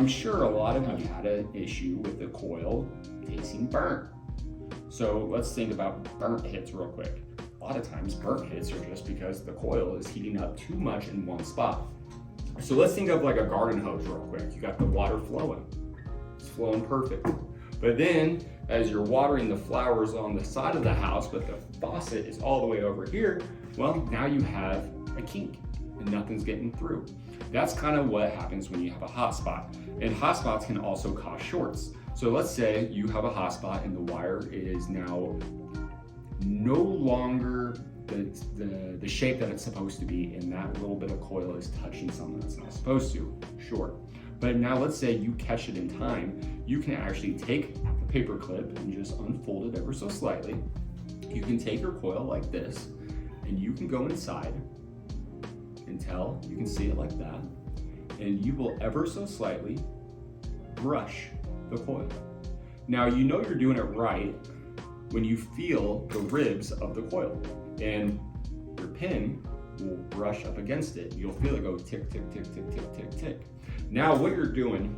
I'm sure a lot of you had an issue with the coil tasting burnt. So let's think about burnt hits real quick. A lot of times burnt hits are just because the coil is heating up too much in one spot. So let's think of like a garden hose real quick. You got the water flowing. It's flowing perfect. But then as you're watering the flowers on the side of the house, but the faucet is all the way over here, well, now you have a kink and nothing's getting through. That's kind of what happens when you have a hot spot. And hot spots can also cause shorts. So let's say you have a hot spot and the wire is now no longer the shape that it's supposed to be, and that little bit of coil is touching something that's not supposed to, short. But now let's say you catch it in time, you can actually take the paper clip and just unfold it ever so slightly. You can take your coil like this, and you can go inside until you can see it like that, and you will ever so slightly brush the coil. Now you know you're doing it right when you feel the ribs of the coil, and your pin will brush up against it. You'll feel it go tick, tick, tick, tick, tick, tick, tick. Now what you're doing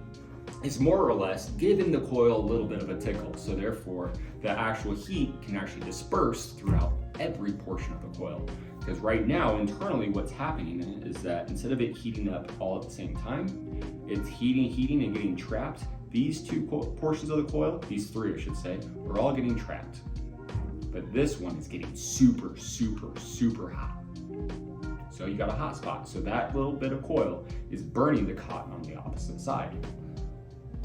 is more or less giving the coil a little bit of a tickle, so therefore the actual heat can actually disperse throughout every portion of the coil. Because right now, internally, what's happening is that instead of it heating up all at the same time, it's heating and getting trapped. These two portions of the coil, these three I should say, are all getting trapped. But this one is getting super, super, super hot. So you got a hot spot. So that little bit of coil is burning the cotton on the opposite side.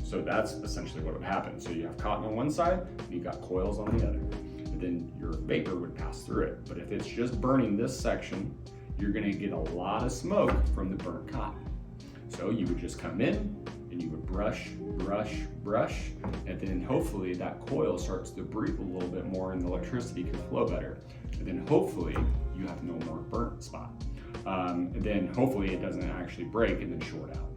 So that's essentially what would happen. So you have cotton on one side, and you got coils on the other. And then your vapor would pass through it. But if it's just burning this section, you're gonna get a lot of smoke from the burnt cotton. So you would just come in and you would brush, brush, brush, and then hopefully that coil starts to breathe a little bit more and the electricity can flow better. And then hopefully you have no more burnt spot. And then hopefully it doesn't actually break and then short out.